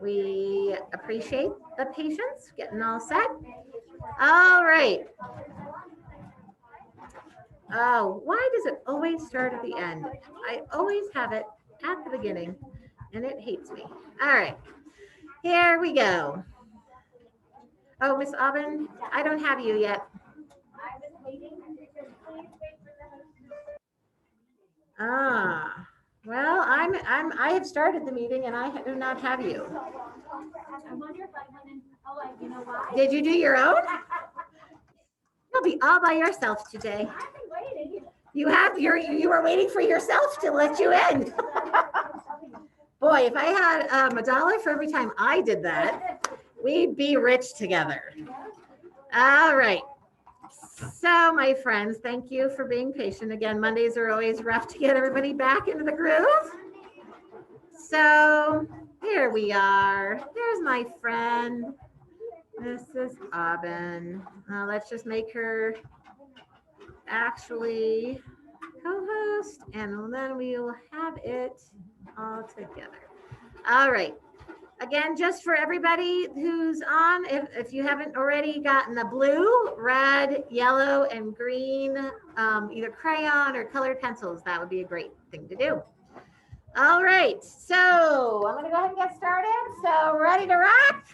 We appreciate the patience, getting all set. All right. Oh, why does it always start at the end? I always have it at the beginning and it hates me. All right, here we go. Oh, Miss Aubin, I don't have you yet. Ah, well, I have started the meeting and I do not have you. Did you do your own? You'll be all by yourself today. You were waiting for yourself to let you in. Boy, if I had $1 for every time I did that, we'd be rich together. All right. So, my friends, thank you for being patient. Again, Mondays are always rough to get everybody back into the groove. So, here we are. There's my friend. This is Aubin. Let's just make her actually co-host, and then we will have it all together. All right. Again, just for everybody who's on, if you haven't already gotten the blue, red, yellow, and green, either crayon or colored pencils, that would be a great thing to do. All right, so I'm going to go ahead and get started. So ready to rock?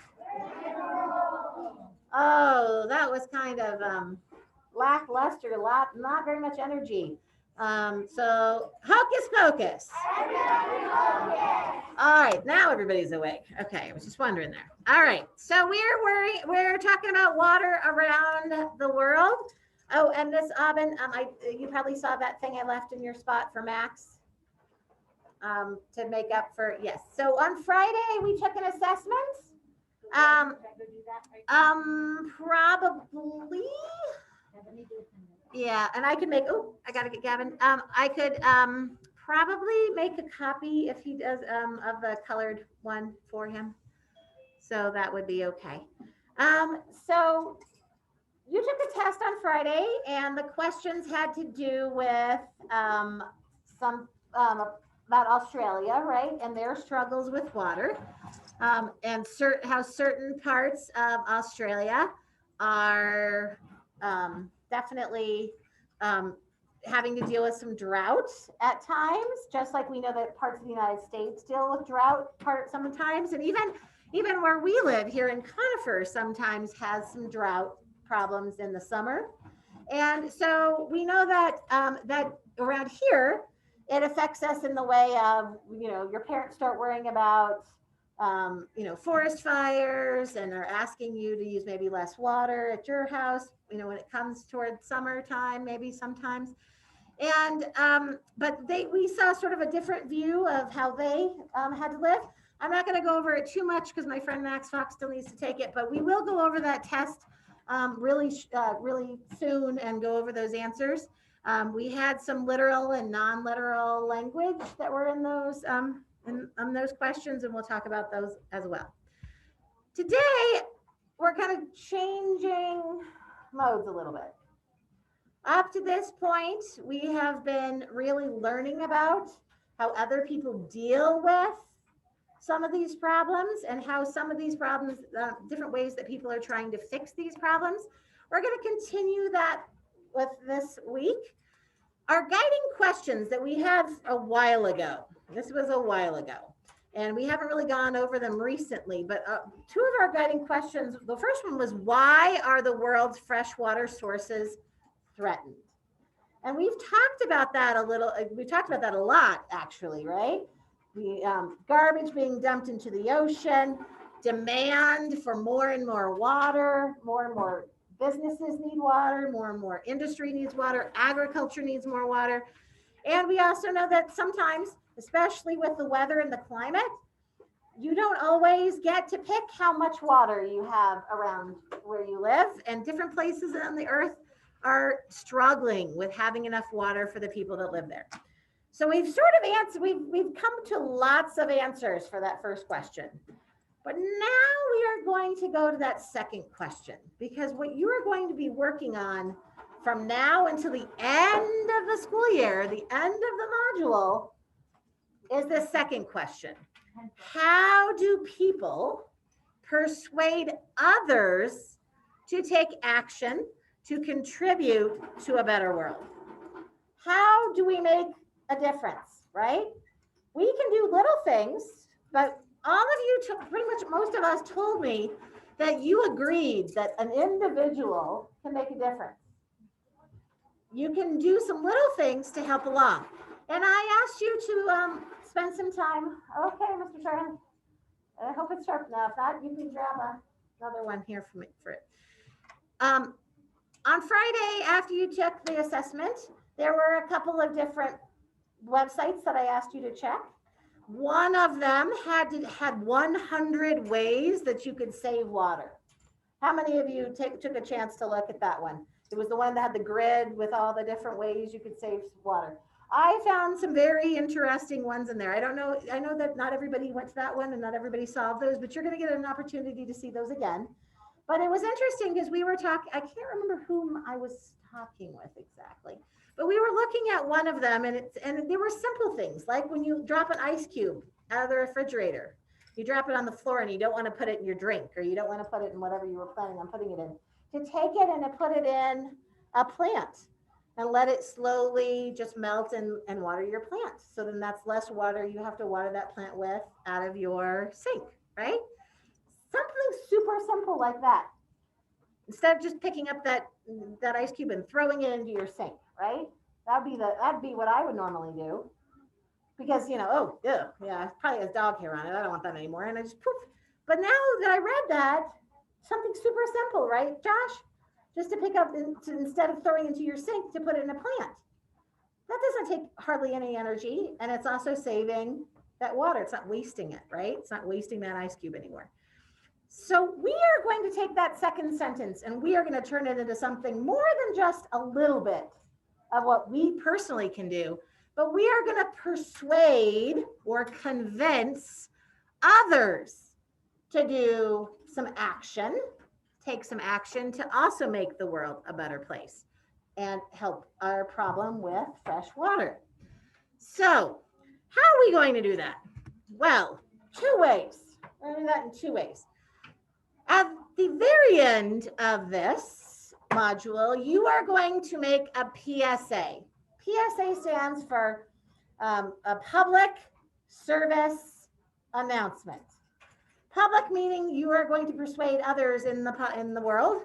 Oh, that was kind of lackluster, not very much energy. So hocus pocus. All right, now everybody's awake. Okay, I was just wondering there. All right, so we're talking about water around the world. Oh, and Miss Aubin, you probably saw that thing I left in your spot for Max to make up for, yes. So on Friday we took an assessment. Probably. Yeah, and I could make. Oh, I gotta get Gavin. I could probably make a copy if he does of the colored one for him. So that would be okay. So you took a test on Friday, and the questions had to do with some about Australia, right, and their struggles with water, and how certain parts of Australia are definitely having to deal with some drought at times, just like we know that parts of the United States deal with drought sometimes, and even where we live here in Conifer sometimes has some drought problems in the summer. And so we know that that around here it affects us in the way of, your parents start worrying about forest fires, and are asking you to use maybe less water at your house, when it comes toward summertime, maybe sometimes. And but we saw sort of a different view of how they had to live. I'm not going to go over it too much because my friend Max Fox still needs to take it, but we will go over that test really soon and go over those answers. We had some literal and non-literal language that were in those questions, and we'll talk about those as well. Today, we're kind of changing modes a little bit. Up to this point, we have been really learning about how other people deal with some of these problems, and how some of these problems, different ways that people are trying to fix these problems. We're going to continue that with this week. Our guiding questions that we had a while ago, this was a while ago, and we haven't really gone over them recently, but two of our guiding questions, the first one was, why are the world's freshwater sources threatened? And we've talked about that a little, we've talked about that a lot, actually, right? The garbage being dumped into the ocean, demand for more and more water, more and more businesses need water, more and more industry needs water, agriculture needs more water. And we also know that sometimes, especially with the weather and the climate, you don't always get to pick how much water you have around where you live, and different places on the earth are struggling with having enough water for the people that live there. So we've sort of answered, we've come to lots of answers for that first question. But now we are going to go to that second question, because what you are going to be working on from now until the end of the school year, the end of the module, is the second question. How do people persuade others to take action to contribute to a better world? How do we make a difference, right? We can do little things, but all of you, pretty much most of us told me that you agreed that an individual can make a difference. You can do some little things to help along. And I asked you to spend some time. Okay, Mr. Sherman. I hope it's sharp enough. If not, you can grab another one here for me for it. On Friday, after you took the assessment, there were a couple of different websites that I asked you to check. One of them had 100 ways that you could save water. How many of you took a chance to look at that one? It was the one that had the grid with all the different ways you could save water. I found some very interesting ones in there. I know that not everybody went to that one and not everybody solved those, but you're going to get an opportunity to see those again. But it was interesting because we were talking, I can't remember whom I was talking with exactly, but we were looking at one of them, and there were simple things like when you drop an ice cube out of the refrigerator, you drop it on the floor and you don't want to put it in your drink, or you don't want to put it in whatever you were planning on putting it in, to take it and to put it in a plant and let it slowly just melt and water your plant. So then that's less water you have to water that plant with out of your sink, right? Something super simple like that. Instead of just picking up that ice cube and throwing it into your sink, right? That'd be what I would normally do. Because, oh, yeah, it probably has dog hair on it. I don't want that anymore. And I just poof. But now that I read that, something super simple, right, Josh? Just to pick up, instead of throwing into your sink, to put it in a plant. That doesn't take hardly any energy. And it's also saving that water. It's not wasting it, right? It's not wasting that ice cube anymore. So we are going to take that second sentence and we are going to turn it into something more than just a little bit of what we personally can do, but we are going to persuade or convince others to do some action, take some action to also make the world a better place and help our problem with fresh water. So how are we going to do that? Well, two ways. We're going to do that in two ways. At the very end of this module, you are going to make a PSA. PSA stands for a public service announcement. Public meaning you are going to persuade others in the world.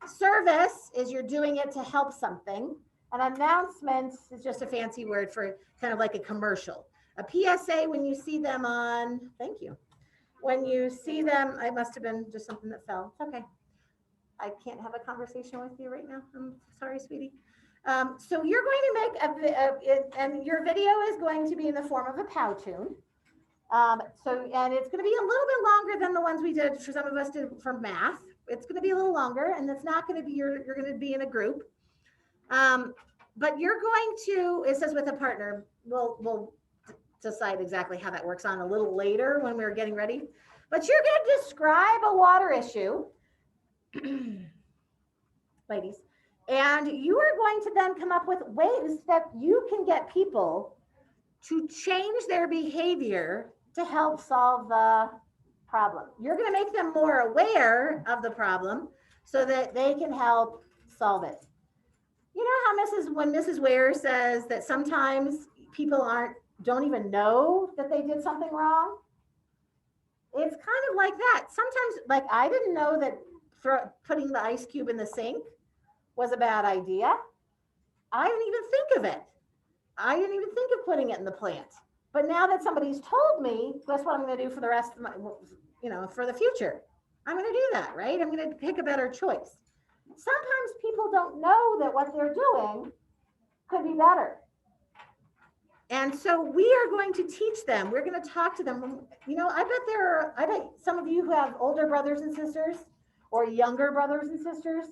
Service is you're doing it to help something. An announcement is just a fancy word for kind of like a commercial. A PSA, when you see them on, thank you. When you see them, I must have been just something that fell. It's okay. I can't have a conversation with you right now. I'm sorry, sweetie. So you're going to make and your video is going to be in the form of a POW tune. And it's going to be a little bit longer than the ones we did, for some of us did for math. It's going to be a little longer, and it's not going to be, you're going to be in a group. But you're going to, it says with a partner, we'll decide exactly how that works on a little later when we're getting ready. But you're going to describe a water issue, ladies, and you are going to then come up with ways that you can get people to change their behavior to help solve the problem. You're going to make them more aware of the problem so that they can help solve it. You know how when Mrs. Ware says that sometimes people don't even know that they did something wrong? It's kind of like that. Sometimes, like, I didn't know that putting the ice cube in the sink was a bad idea. I didn't even think of it. I didn't even think of putting it in the plant. But now that somebody's told me, guess what I'm going to do for the rest of my, for the future? I'm going to do that, right? I'm going to pick a better choice. Sometimes people don't know that what they're doing could be better. And so we are going to teach them. We're going to talk to them. I bet some of you who have older brothers and sisters or younger brothers and sisters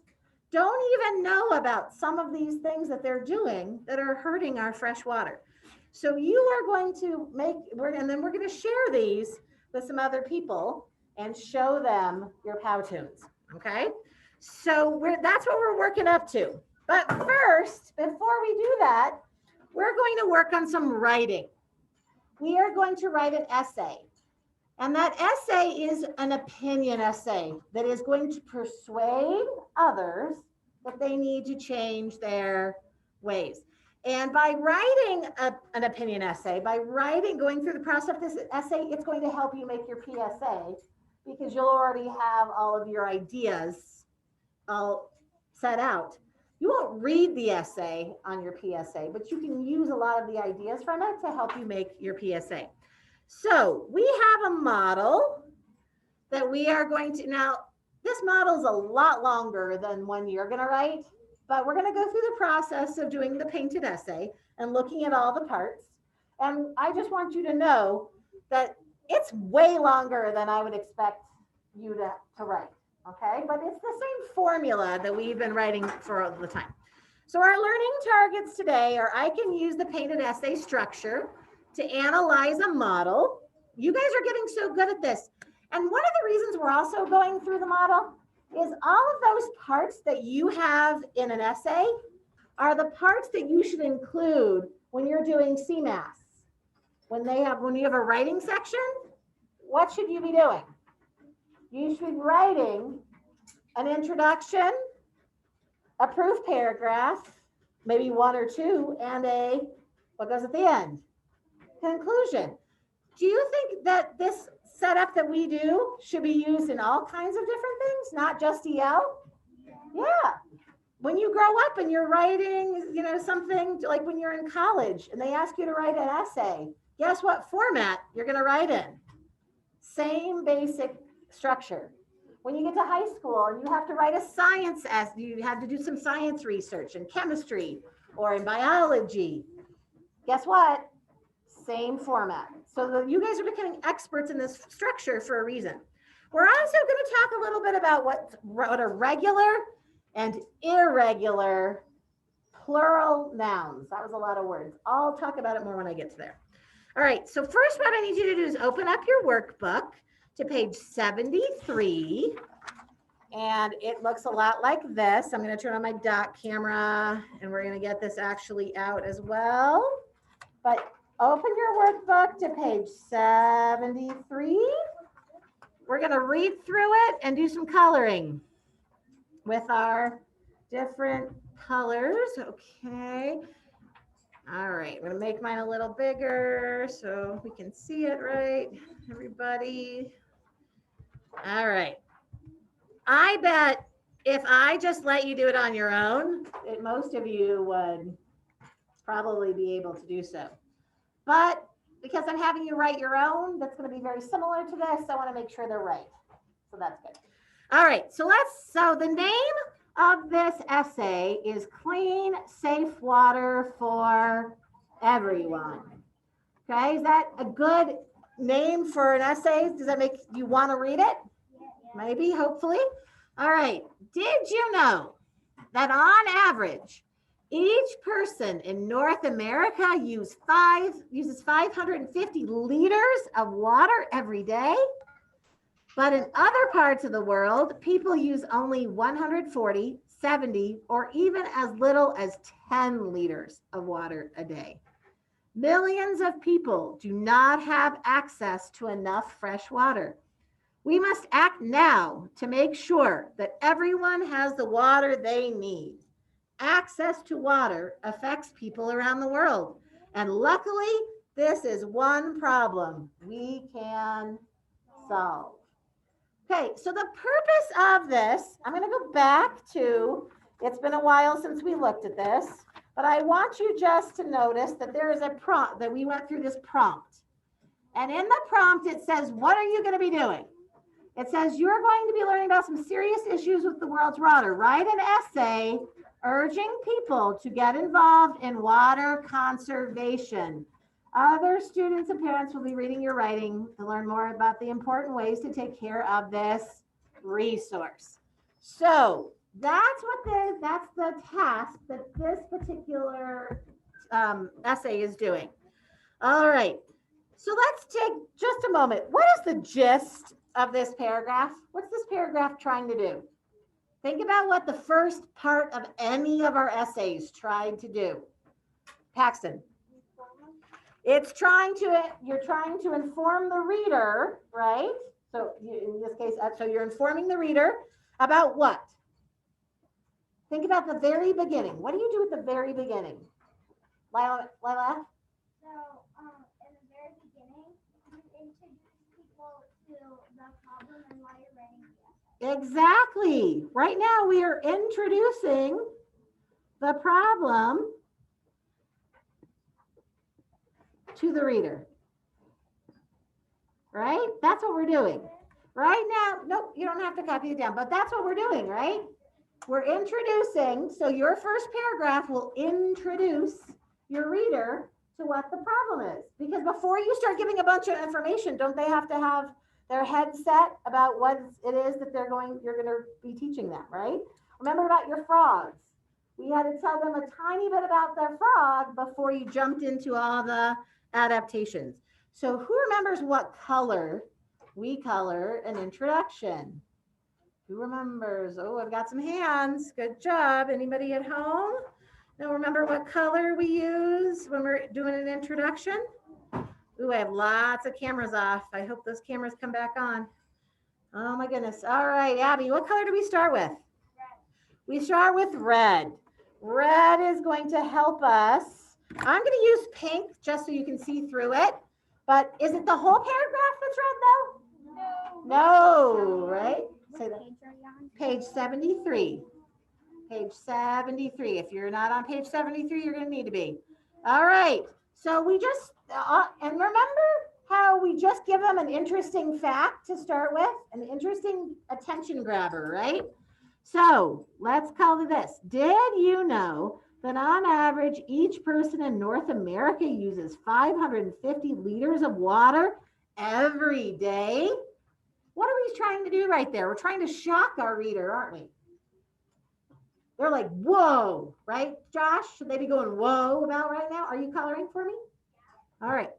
don't even know about some of these things that they're doing that are hurting our fresh water. So you are going to and then we're going to share these with some other people and show them your POW tunes. Okay. So that's what we're working up to. But first, before we do that, we're going to work on some writing. we are going to write an essay. And that essay is an opinion essay that is going to persuade others that they need to change their ways. And by writing an opinion essay, by going through the process of this essay, it's going to help you make your PSA because you'll already have all of your ideas all set out. You won't read the essay on your PSA, but you can use a lot of the ideas from it to help you make your PSA. So we have a model that we are going to, now this model is a lot longer than one you're going to write, but we're going to go through the process of doing the painted essay and looking at all the parts. And I just want you to know that it's way longer than I would expect you to write. Okay, but it's the same formula that we've been writing for all the time. So our learning targets today are I can use the painted essay structure to analyze a model. You guys are getting so good at this. And one of the reasons we're also going through the model is all of those parts that you have in an essay are the parts that you should include when you're doing CMAS. When you have a writing section, what should you be doing? You should be writing an introduction, a proof paragraph, maybe one or two, and what goes at the end? Conclusion. Do you think that this setup that we do should be used in all kinds of different things, not just EL? Yeah. When you grow up and you're writing, something like when you're in college and they ask you to write an essay, guess what format you're going to write in? Same basic structure. When you get to high school and you have to write a science essay, you have to do some science research in chemistry or in biology. Guess what? Same format. So you guys are becoming experts in this structure for a reason. We're also going to talk a little bit about what are regular and irregular plural nouns. That was a lot of words. I'll talk about it more when I get to there. All right, so first what I need you to do is open up your workbook to page 73. And it looks a lot like this. I'm going to turn on my dot camera and we're going to get this actually out as well. But open your workbook to page 73. We're going to read through it and do some coloring with our different colors. Okay. All right, I'm going to make mine a little bigger so we can see it right, everybody. All right. I bet if I just let you do it on your own, most of you would probably be able to do so. But because I'm having you write your own, that's going to be very similar to this. I want to make sure they're right. So that's good. All right, so the name of this essay is Clean, Safe Water for Everyone. Okay, is that a good name for an essay? Does that make you want to read it? Maybe, hopefully. All right, did you know that on average, each person in North America uses 550 liters of water every day? But in other parts of the world, people use only 140, 70, or even as little as 10 liters of water a day. Millions of people do not have access to enough fresh water. We must act now to make sure that everyone has the water they need. Access to water affects people around the world. And luckily, this is one problem we can solve. Okay, so the purpose of this, I'm going to go back to, it's been a while since we looked at this, but I want you just to notice that there is a prompt, that we went through this prompt. And in the prompt, it says, what are you going to be doing? It says, you're going to be learning about some serious issues with the world's water. Write an essay urging people to get involved in water conservation. Other students and parents will be reading your writing to learn more about the important ways to take care of this resource. So that's the task that this particular essay is doing. All right, so let's take just a moment. What is the gist of this paragraph? What's this paragraph trying to do? Think about what the first part of any of our essays tried to do. Paxton. It's trying to, you're trying to inform the reader, right? So in this case, so you're informing the reader about what? Think about the very beginning. What do you do at the very beginning? Lila? So, in the very beginning, you introduce people to the problem and why you're writing the essay. Exactly. Right now we are introducing the problem to the reader. Right? That's what we're doing. Right now, nope, you don't have to copy it down, but that's what we're doing, right? We're introducing, so your first paragraph will introduce your reader to what the problem is. Because before you start giving a bunch of information, don't they have to have their head set about what it is that you're going to be teaching them, right? Remember about your frogs. We had to tell them a tiny bit about their frog before you jumped into all the adaptations. So who remembers what color we color an introduction? Who remembers? Oh, I've got some hands. Good job. Anybody at home? Now remember what color we use when we're doing an introduction? Ooh, I have lots of cameras off. I hope those cameras come back on. Oh my goodness. All right, Abby, what color do we start with? Red. We start with red. Red is going to help us. I'm going to use pink just so you can see through it. But is it the whole paragraph that's red though? No, right? Say that. Page 73. Page 73. If you're not on page 73, you're going to need to be. All right. So we just, and remember how we just give them an interesting fact to start with? An interesting attention grabber, right? So let's call it this. Did you know that on average, each person in North America uses 550 liters of water every day? What are we trying to do right there? We're trying to shock our reader, aren't we? They're like, whoa, right? Josh, should they be going whoa about right now? Are you coloring for me? All right.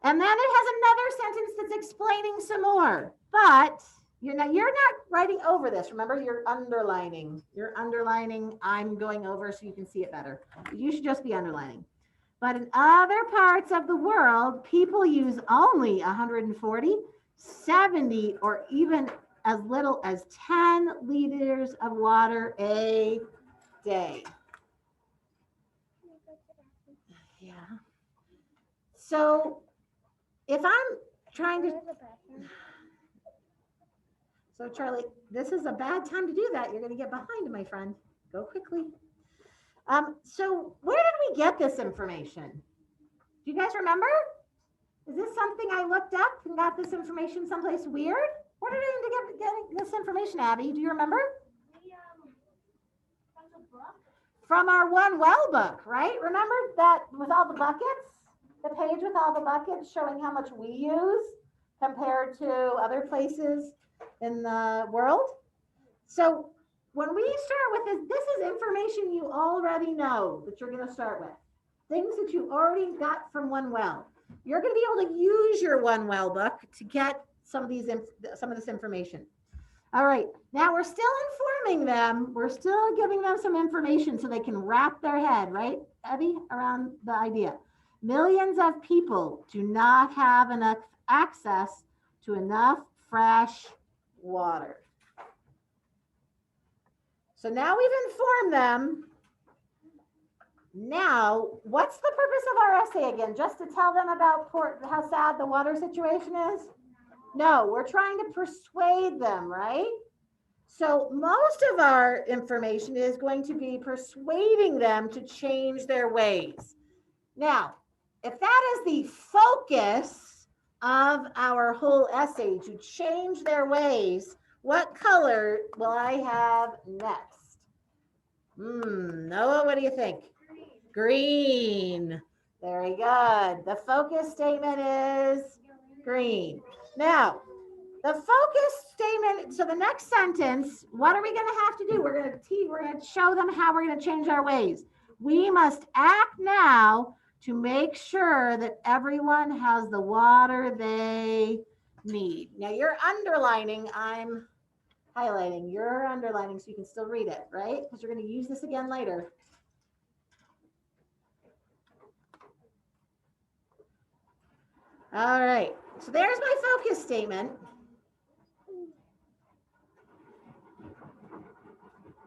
And then it has another sentence that's explaining some more, but you're not writing over this. Remember, you're underlining. You're underlining. I'm going over so you can see it better. You should just be underlining. But in other parts of the world, people use only 140, 70, or even as little as 10 liters of water a day. Yeah. So if I'm trying to, so Charlie, this is a bad time to do that. You're going to get behind, my friend. Go quickly. So where did we get this information? Do you guys remember? Is this something I looked up and got this information someplace weird? Where did I get this information, Abby? Do you remember? From the book. From our One Well book, right? Remember that with all the buckets? The page with all the buckets showing how much we use compared to other places in the world. So when we start with this is information you already know that you're going to start with. Things that you already got from One Well. You're going to be able to use your One Well book to get some of this information. All right, now we're still informing them. We're still giving them some information so they can wrap their head, right, Abby, around the idea. Millions of people do not have enough access to enough fresh water. So now we've informed them. Now, what's the purpose of our essay again? Just to tell them about how sad the water situation is? No, we're trying to persuade them, right? So most of our information is going to be persuading them to change their ways. Now, if that is the focus of our whole essay, to change their ways, what color will I have next? Noah, what do you think? Green. Very good. The focus statement is green. Now, the focus statement, so the next sentence, what are we going to have to do? We're going to show them how we're going to change our ways. We must act now to make sure that everyone has the water they need. Now you're underlining, I'm highlighting. You're underlining so you can still read it, right? Because you're going to use this again later. All right. So there's my focus statement.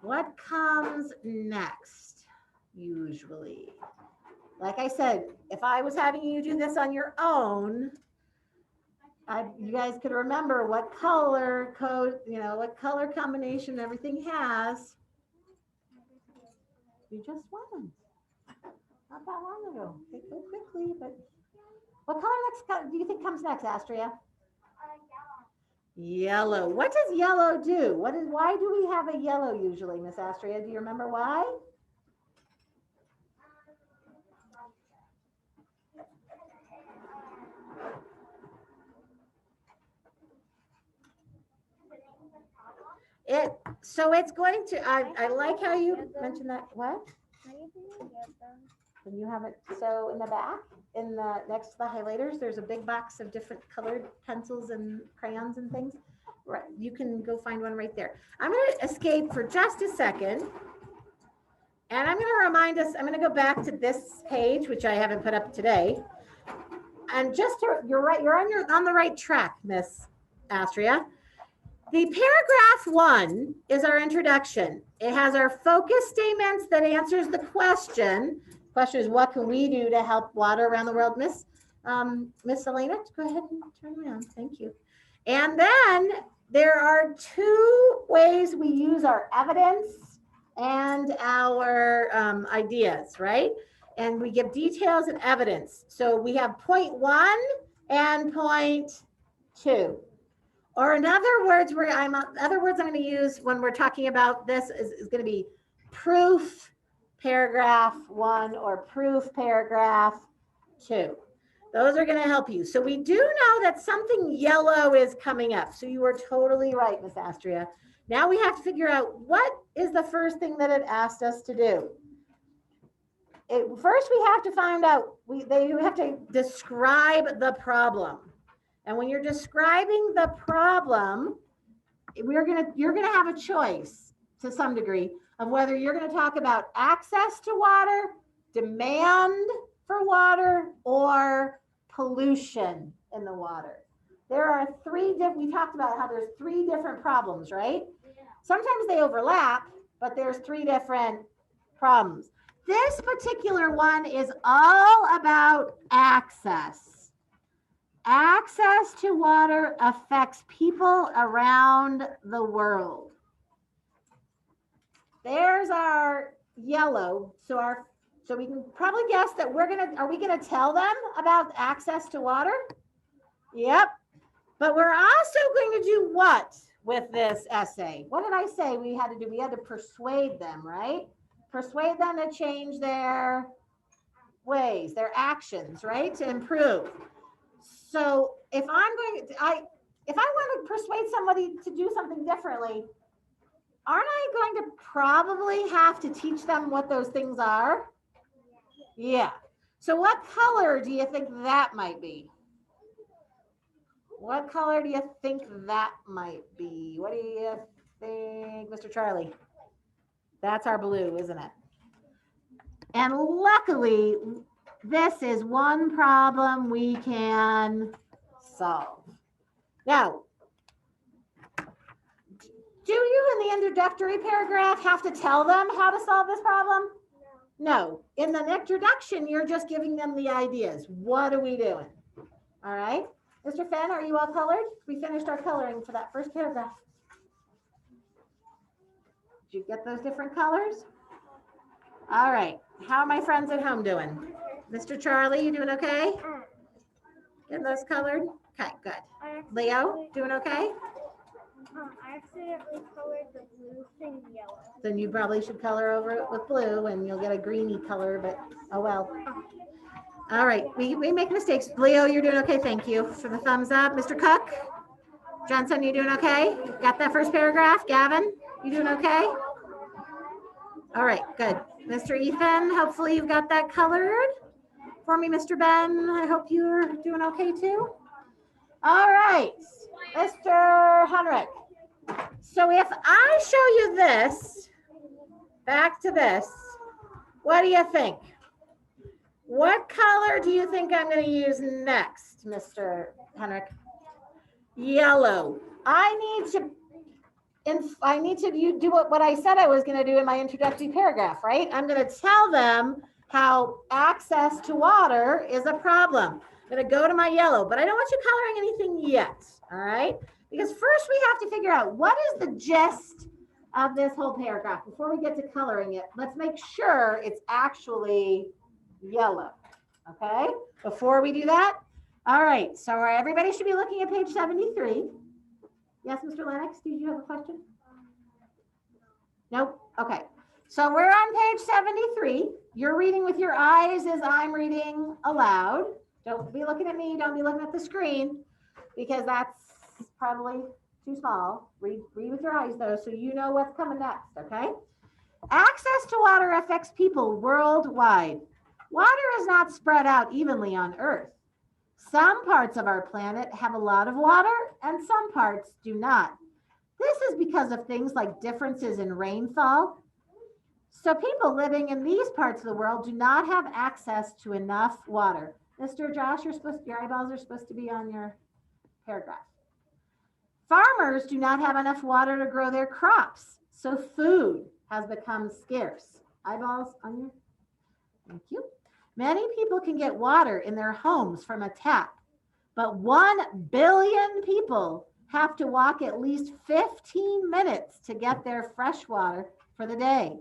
What comes next, usually? Like I said, if I was having you do this on your own, you guys could remember what color code, what color combination everything has. You just won. Not that long ago. They go quickly, but what color do you think comes next, Astria? Yellow. What does yellow do? Why do we have a yellow usually, Miss Astria? Do you remember why? So it's going to, I like how you mentioned that. What? And you have it, so in the back, next to the highlighters, there's a big box of different colored pencils and crayons and things. Right, you can go find one right there. I'm going to escape for just a second. And I'm going to remind us, I'm going to go back to this page, which I haven't put up today. And you're right, you're on the right track, Miss Astria. The paragraph 1 is our introduction. It has our focus statements that answers the question. The question is, what can we do to help water around the world? Miss Elena, go ahead and turn around. Thank you. And then there are 2 ways we use our evidence and our ideas, right? And we give details and evidence. So we have point 1 and point 2. Or in other words, I'm going to use when we're talking about this is going to be proof paragraph 1 or proof paragraph 2. Those are going to help you. So we do know that something yellow is coming up. So you are totally right, Miss Astria. Now we have to figure out what is the first thing that it asked us to do. First, we have to find out, we have to describe the problem. And when you're describing the problem, you're gonna have a choice to some degree of whether you're going to talk about access to water, demand for water, or pollution in the water. There are we talked about how there's 3 different problems, right? Yeah. Sometimes they overlap, but there's 3 different problems. This particular one is all about access. Access to water affects people around the world. There's our yellow. So we can probably guess that are we gonna tell them about access to water? Yep. But we're also going to do what with this essay? What did I say we had to do? We had to persuade them, right? Persuade them to change their ways, their actions, right? To improve. So if I want to persuade somebody to do something differently, aren't I going to probably have to teach them what those things are? Yeah. So what color do you think that might be? What color do you think that might be? What do you think, Mr. Charlie? That's our blue, isn't it? And luckily, this is one problem we can solve. Now, do you in the introductory paragraph have to tell them how to solve this problem? No. In the introduction, you're just giving them the ideas. What are we doing? All right. Mr. Fenn, are you all colored? We finished our coloring for that first paragraph. Did you get those different colors? All right. How are my friends at home doing? Mr. Charlie, you doing okay? Getting those colored? Okay, good. Leo, doing okay? I accidentally colored the blue thing yellow. Then you probably should color over it with blue and you'll get a greeny color, but oh well. All right, we make mistakes. Leo, you're doing okay. Thank you for the thumbs up. Mr. Cook, Johnson, you doing okay? Got that first paragraph? Gavin, you doing okay? All right, good. Mr. Ethan, hopefully you've got that colored for me. Mr. Ben, I hope you're doing okay too. All right, Mr. Henrik. So if I show you this, back to this, what do you think? What color do you think I'm going to use next, Mr. Henrik? Yellow. I need to do what I said I was going to do in my introductory paragraph, right? I'm going to tell them how access to water is a problem. I'm going to go to my yellow, but I don't want you coloring anything yet, all right? Because first we have to figure out what is the gist of this whole paragraph. Before we get to coloring it, let's make sure it's actually yellow, okay? Before we do that, all right, so everybody should be looking at page 73. Yes, Mr. Lennox, did you have a question? Nope. Okay. So we're on page 73. You're reading with your eyes as I'm reading aloud. Don't be looking at me. Don't be looking at the screen because that's probably too small. Read with your eyes though, so you know what's coming next, okay? Access to water affects people worldwide. Water is not spread out evenly on Earth. Some parts of our planet have a lot of water and some parts do not. This is because of things like differences in rainfall. So people living in these parts of the world do not have access to enough water. Mr. Josh, your eyeballs are supposed to be on your paragraph. Farmers do not have enough water to grow their crops, so food has become scarce. Eyeballs on you. Thank you. Many people can get water in their homes from a tap, but 1 billion people have to walk at least 15 minutes to get their fresh water for the day.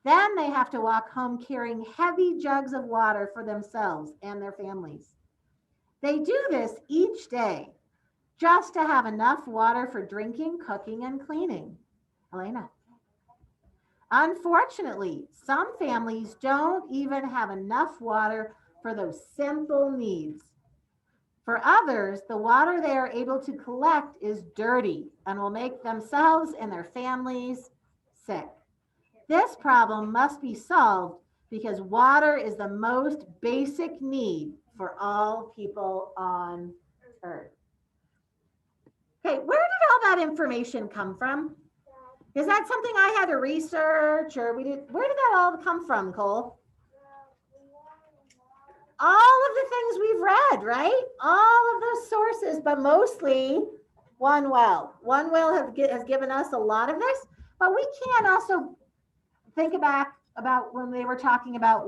Then they have to walk home carrying heavy jugs of water for themselves and their families. They do this each day just to have enough water for drinking, cooking, and cleaning. Elena. Unfortunately, some families don't even have enough water for those simple needs. For others, the water they are able to collect is dirty and will make themselves and their families sick. This problem must be solved because water is the most basic need for all people on Earth. Okay, where did all that information come from? Is that something I had to research or where did that all come from, Cole? All of the things we've read, right? All of those sources, but mostly One Well. One Well has given us a lot of this, but we can also think about when they were talking about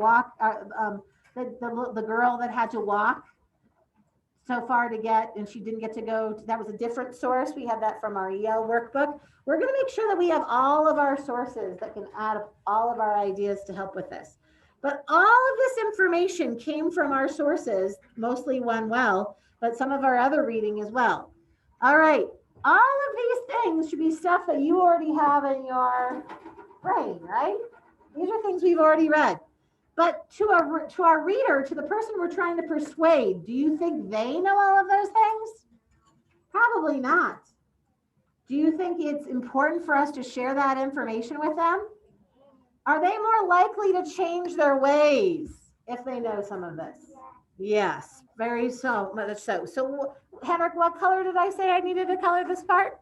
the girl that had to walk so far to get, and she didn't get to go. That was a different source. We had that from our EL workbook. We're going to make sure that we have all of our sources that can add up all of our ideas to help with this. But all of this information came from our sources, mostly One Well, but some of our other reading as well. All right. All of these things should be stuff that you already have in your brain, right? These are things we've already read. But to our reader, to the person we're trying to persuade, do you think they know all of those things? Probably not. Do you think it's important for us to share that information with them? Are they more likely to change their ways if they know some of this? Yes, very so much so. So, Henrik, what color did I say I needed to color this part?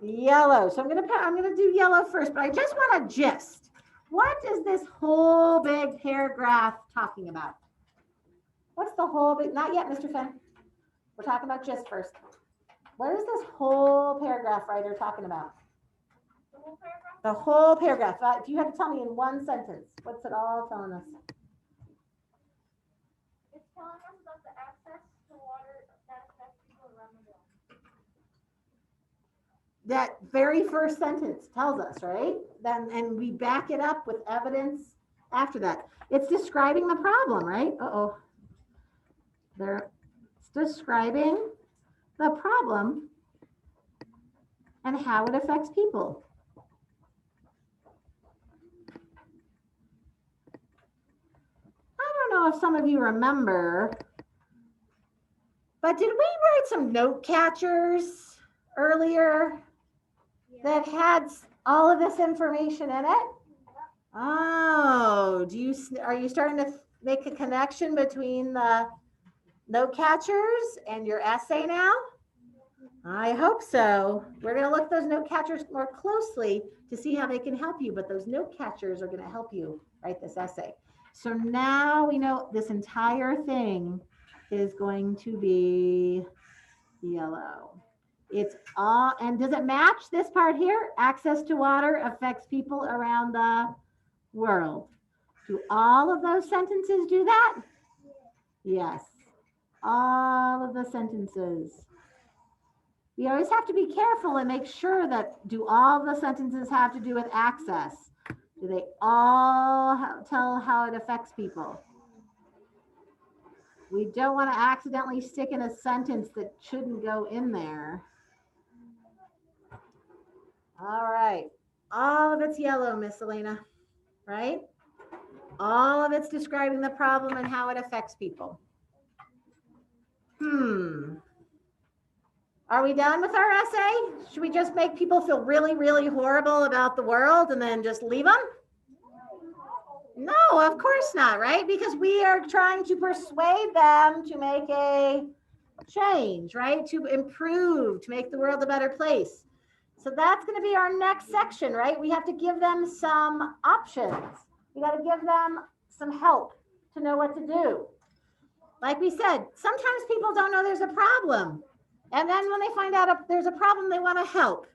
Yellow. So I'm gonna do yellow first, but I just want a gist. What is this whole big paragraph talking about? What's the whole big? Not yet, Mr. Finn. We're talking about gist first. What is this whole paragraph writer talking about? The whole paragraph? The whole paragraph. If you had to tell me in one sentence, what's it all telling us? It's telling us about the access to water that affects people around the world. That very first sentence tells us, right? Then, and we back it up with evidence after that. It's describing the problem, right? It's describing the problem and how it affects people. I don't know if some of you remember, but did we write some note catchers earlier that had all of this information in it? Oh, are you starting to make a connection between the note catchers and your essay now? I hope so. We're going to look at those note catchers more closely to see how they can help you, but those note catchers are going to help you write this essay. So now we know this entire thing is going to be yellow. It's all, and does it match this part here? Access to water affects people around the world. Do all of those sentences do that? Yes. All of the sentences. We always have to be careful and make sure that do all the sentences have to do with access? Do they all tell how it affects people? We don't want to accidentally stick in a sentence that shouldn't go in there. All right. All of it's yellow, Miss Elena, right? All of it's describing the problem and how it affects people. Are we done with our essay? Should we just make people feel really, really horrible about the world and then just leave them? No, of course not, right? Because we are trying to persuade them to make a change, right? To improve, to make the world a better place. So that's going to be our next section, right? We have to give them some options. We got to give them some help to know what to do. Like we said, sometimes people don't know there's a problem. And then when they find out there's a problem, they want to help.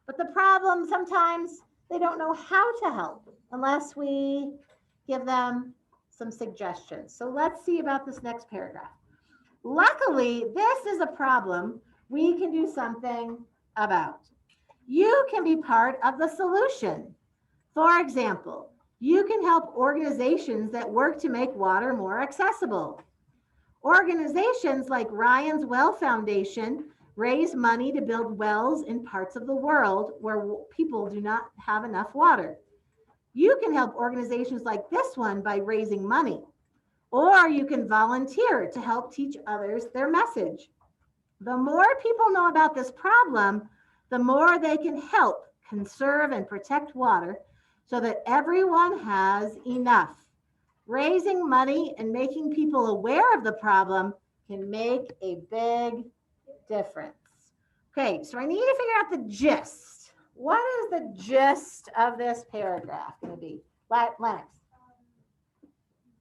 But the problem, sometimes they don't know how to help unless we give them some suggestions. So let's see about this next paragraph. Luckily, this is a problem we can do something about. You can be part of the solution. For example, you can help organizations that work to make water more accessible. Organizations like Ryan's Well Foundation raise money to build wells in parts of the world where people do not have enough water. You can help organizations like this one by raising money, or you can volunteer to help teach others their message. The more people know about this problem, the more they can help conserve and protect water so that everyone has enough. Raising money and making people aware of the problem can make a big difference. Okay, so I need to figure out the gist. What is the gist of this paragraph going to be? Lennox.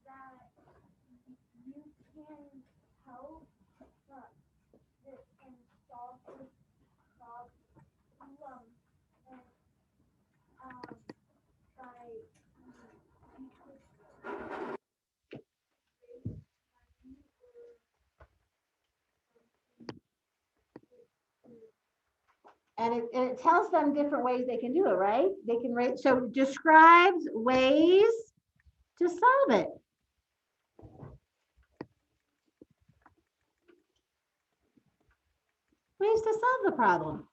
That you can help and solve the problem and by And it tells them different ways they can do it, right? They can rate, so describes ways to solve it. Ways to solve the problem.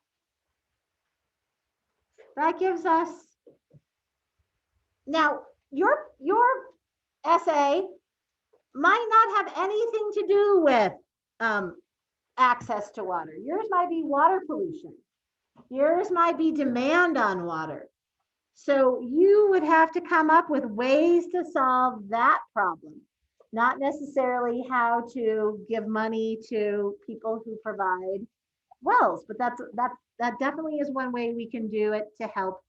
That gives us, now your essay might not have anything to do with access to water. Yours might be water pollution. Yours might be demand on water. So you would have to come up with ways to solve that problem, not necessarily how to give money to people who provide wells, but that definitely is one way we can do it to help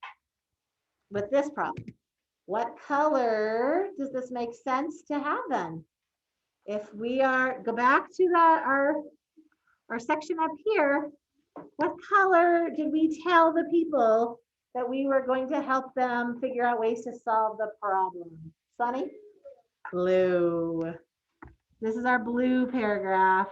with this problem. What color does this make sense to have then? If we go back to our section up here, what color did we tell the people that we were going to help them figure out ways to solve the problem? Sunny? Blue. This is our blue paragraph.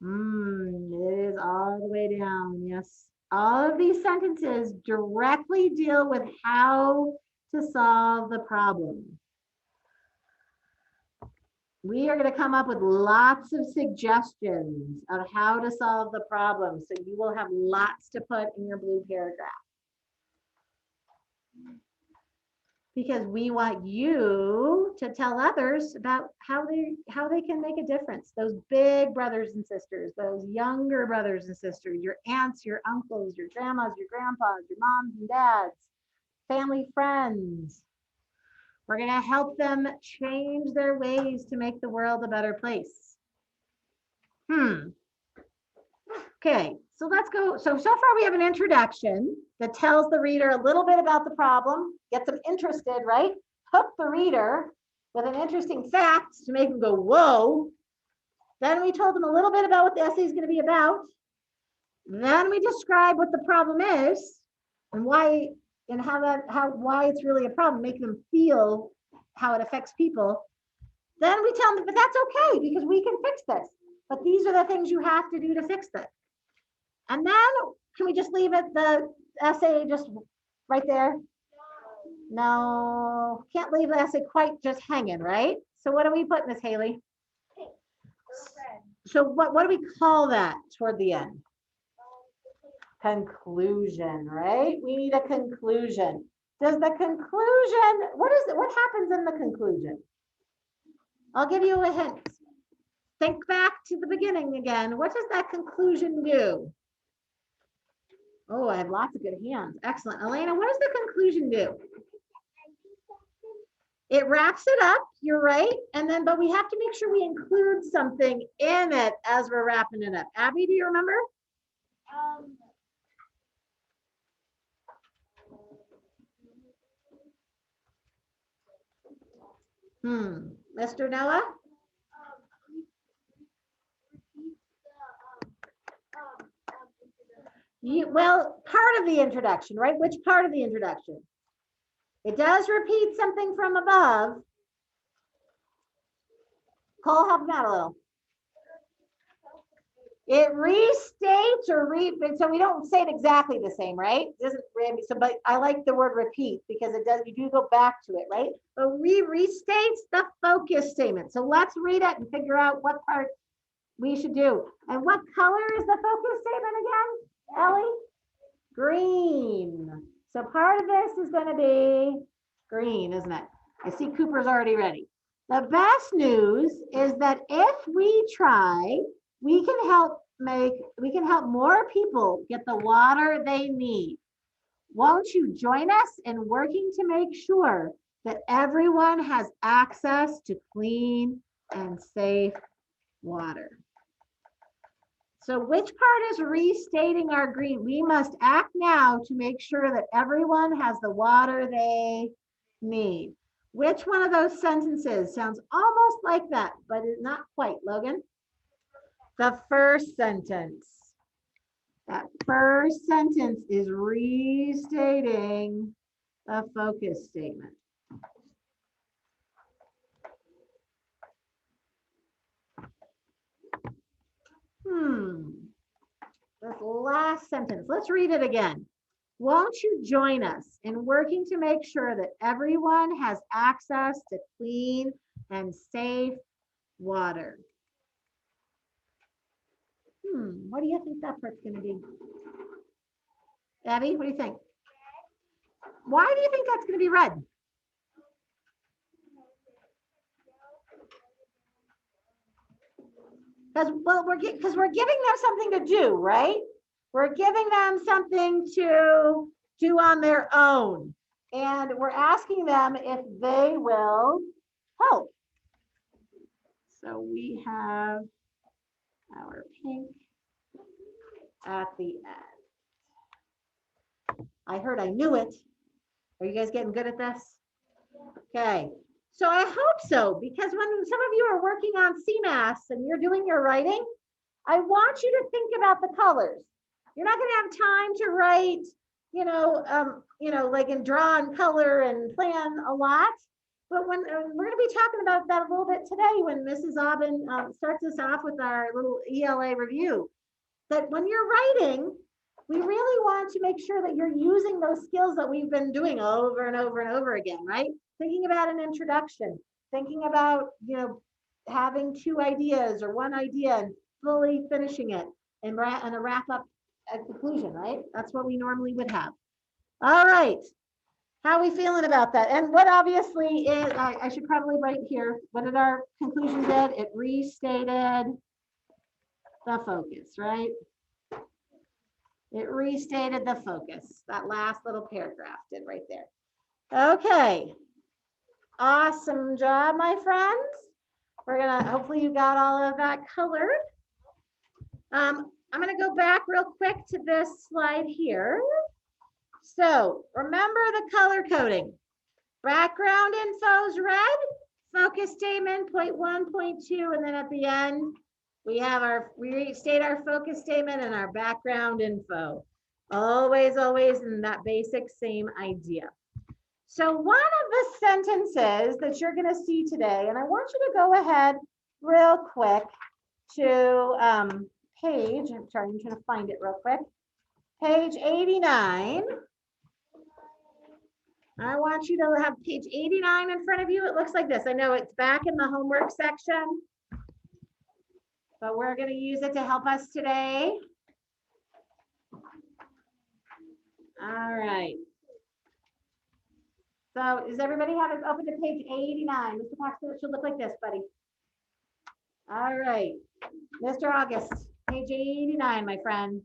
It is all the way down, yes. All of these sentences directly deal with how to solve the problem. We are going to come up with lots of suggestions of how to solve the problem. So you will have lots to put in your blue paragraph. Because we want you to tell others about how they can make a difference. Those big brothers and sisters, those younger brothers and sisters, your aunts, your uncles, your grandmas, your grandpas, your moms and dads, family, friends. We're going to help them change their ways to make the world a better place. Okay, so let's go. So far we have an introduction that tells the reader a little bit about the problem, gets them interested, right? hook the reader with an interesting fact to make them go, whoa. Then we told them a little bit about what the essay is going to be about. Then we describe what the problem is and why and why it's really a problem, make them feel how it affects people. Then we tell them, but that's okay because we can fix this. But these are the things you have to do to fix this. And then can we just leave it, the essay just right there? No, can't leave the essay quite just hanging, right? So what do we put, Miss Haley? So what do we call that toward the end? Conclusion, right? We need a conclusion. Does the conclusion, what happens in the conclusion? I'll give you a hint. Think back to the beginning again. What does that conclusion do? Oh, I have lots of good hands. Excellent. Elena, what does the conclusion do? It wraps it up, you're right. And then, but we have to make sure we include something in it as we're wrapping it up. Abby, do you remember? Mr. Noah? Well, part of the introduction, right? Which part of the introduction? It does repeat something from above. Cole, help me out a little. It restates so we don't say it exactly the same, right? It doesn't, so, but I like the word repeat because it does, you do go back to it, right? But restates the focus statement. So let's read it and figure out what part we should do. And what color is the focus statement again, Ellie? Green. So part of this is going to be green, isn't it? I see Cooper's already ready. The best news is that if we try, we can help more people get the water they need. Won't you join us in working to make sure that everyone has access to clean and safe water? So which part is restating our green? We must act now to make sure that everyone has the water they need. Which one of those sentences sounds almost like that, but is not quite, Logan? The first sentence. That first sentence is restating the focus statement. This last sentence, let's read it again. Won't you join us in working to make sure that everyone has access to clean and safe water? What do you think that part's going to be? Abby, what do you think? Why do you think that's going to be red? Because we're giving them something to do, right? We're giving them something to do on their own. And we're asking them if they will help. So we have our pink at the end. I heard I knew it. Are you guys getting good at this? Okay. So I hope so, because when some of you are working on CMAS and you're doing your writing, I want you to think about the colors. You're not going to have time to write, like and draw and color and plan a lot. But when we're going to be talking about that a little bit today, when Mrs. Aubin starts us off with our little ELA review, that when you're writing, we really want to make sure that you're using those skills that we've been doing over and over and over again, right? Thinking about an introduction, thinking about, having two ideas or one idea and fully finishing it and a wrap up at conclusion, right? That's what we normally would have. All right. How are we feeling about that? And what obviously is, I should probably write here, what did our conclusion did? It restated the focus, right? It restated the focus. That last little paragraph did right there. Okay. Awesome job, my friends. We're gonna, hopefully you got all of that colored. I'm gonna go back real quick to this slide here. So remember the color coding. Background info is red. Focus statement, point 1, point 2, and then at the end, we restate our focus statement and our background info. Always, always in that basic same idea. So one of the sentences that you're going to see today, and I want you to go ahead real quick to page, I'm trying to find it real quick, page 89. I want you to have page 89 in front of you. It looks like this. I know it's back in the homework section, but we're going to use it to help us today. All right. So does everybody have it open to page 89? Mr. Paxton, it should look like this, buddy. All right. Mr. August, page 89, my friend.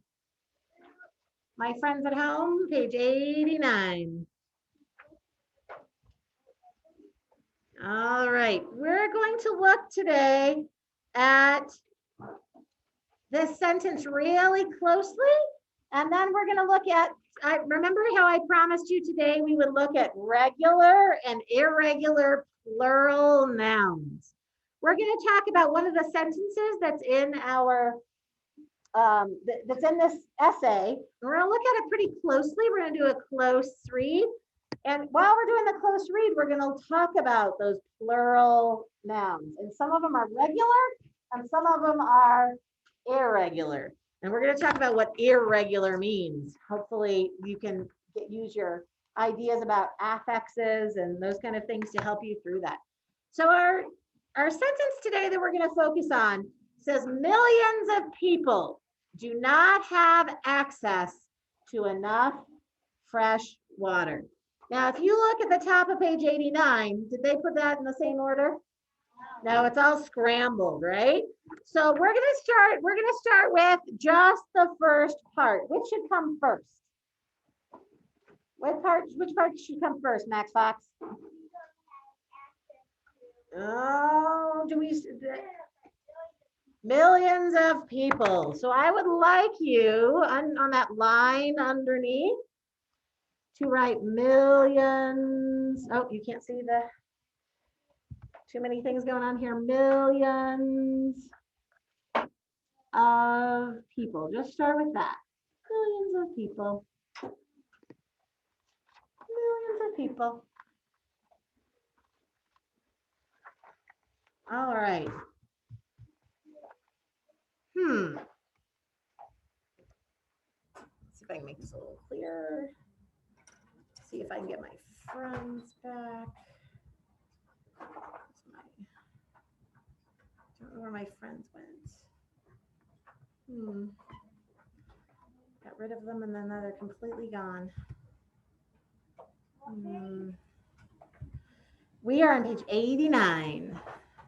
My friends at home, page 89. All right. We're going to look today at this sentence really closely, and then we're going to look at, remember how I promised you today we would look at regular and irregular plural nouns. We're going to talk about one of the sentences that's in our, that's in this essay. We're going to look at it pretty closely. We're going to do a close read. And while we're doing the close read, we're going to talk about those plural nouns. And some of them are regular and some of them are irregular. And we're going to talk about what irregular means. Hopefully you can use your ideas about affixes and those kind of things to help you through that. So our sentence today that we're going to focus on says millions of people do not have access to enough fresh water. Now, if you look at the top of page 89, did they put that in the same order? No, it's all scrambled, right? So we're going to start with just the first part. Which should come first? Which part should come first, Max Fox? Oh, millions of people. So I would like you on that line underneath to write millions. Oh, you can't see the too many things going on here. Millions of people. Just start with that. Millions of people. Millions of people. All right. Let's see if I can make this a little clearer. See if I can get my friends back. I don't know where my friends went. Got rid of them and then they're completely gone. We are on page 89.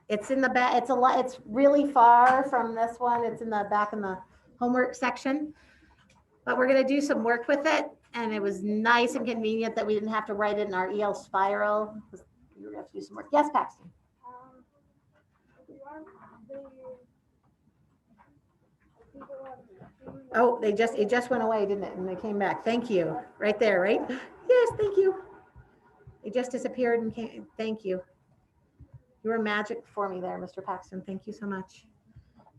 It's in the back. It's a lot. It's really far from this one. It's in the back in the homework section. But we're going to do some work with it. And it was nice and convenient that we didn't have to write it in our EL spiral. We were going to have to do some work. Yes, Paxton. Oh, it just went away, didn't it? And they came back. Thank you. Right there, right? Yes, thank you. It just disappeared and came. Thank you. You were magic for me there, Mr. Paxton. Thank you so much.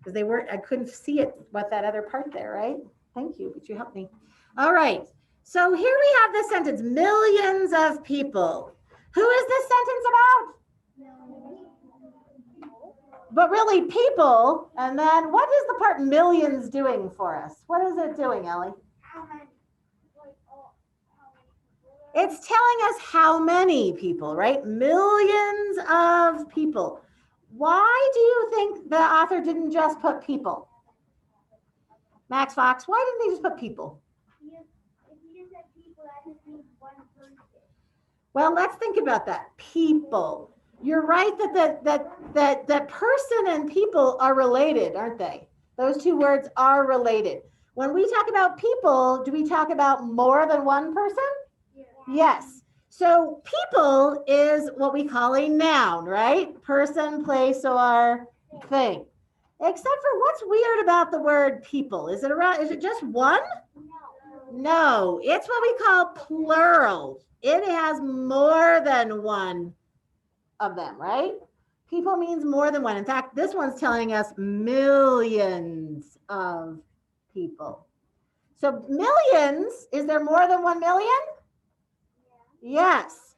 Because I couldn't see it, what that other part there, right? Thank you, but you helped me. All right. So here we have the sentence, millions of people. Who is this sentence about? But really people, and then what is the part millions doing for us? What is it doing, Ellie? It's telling us how many people, right? Millions of people. Why do you think the author didn't just put people? Max Fox, why didn't they just put people? Well, let's think about that. People. You're right that person and people are related, aren't they? Those two words are related. When we talk about people, do we talk about more than one person? Yes. So people is what we call a noun, right? Person, place, or thing. Except for what's weird about the word people? Is it just one? No, it's what we call plural. It has more than one of them, right? People means more than one. In fact, this one's telling us millions of people. So millions, is there more than 1 million? Yes.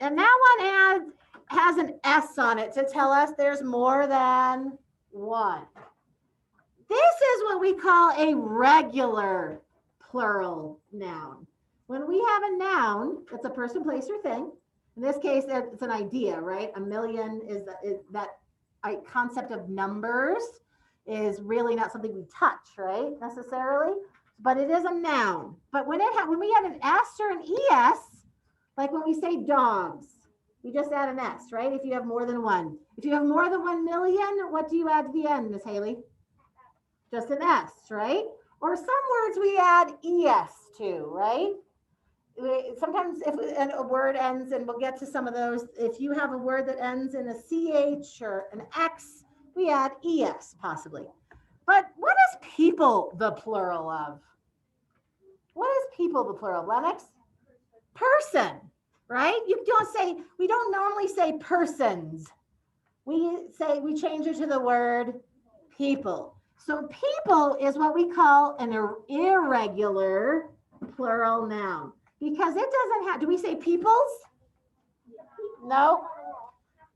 And that one has an S on it to tell us there's more than one. This is what we call a regular plural noun. When we have a noun, it's a person, place, or thing. In this case, it's an idea, right? A million is that concept of numbers is really not something we touch, right? Necessarily, but it is a noun. But when we have an S or an ES, like when we say dogs, we just add an S, right? If you have more than one. If you have more than 1 million, what do you add to the end, Miss Haley? Just an S, right? Or some words we add ES to, right? Sometimes if a word ends, and we'll get to some of those, if you have a word that ends in a CH or an X, we add ES possibly. But what is people the plural of? What is people the plural, Lennox? Person, right? We don't normally say persons. We change it to the word people. So people is what we call an irregular plural noun because it doesn't have, do we say peoples? No.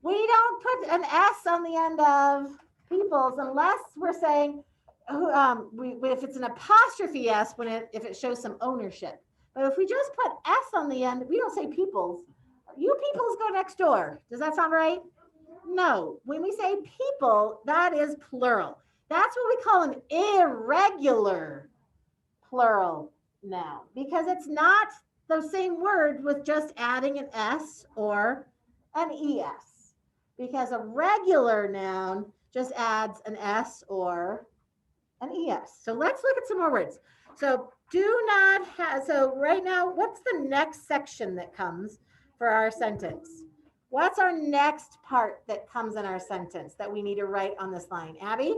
We don't put an S on the end of peoples unless we're saying, if it's an apostrophe S if it shows some ownership. But if we just put S on the end, we don't say peoples. You peoples go next door. Does that sound right? No. When we say people, that is plural. That's what we call an irregular plural noun because it's not the same word with just adding an S or an ES. Because a regular noun just adds an S or an ES. So let's look at some more words. So right now, what's the next section that comes for our sentence? What's our next part that comes in our sentence that we need to write on this line? Abby?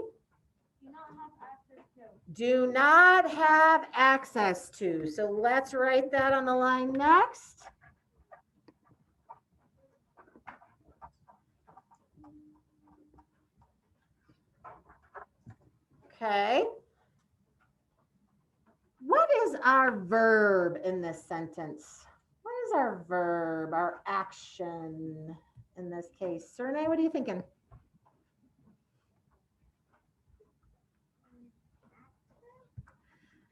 Do not have access to. So let's write that on the line next. Okay. What is our verb in this sentence? What is our verb, our action in this case? Serne, what are you thinking?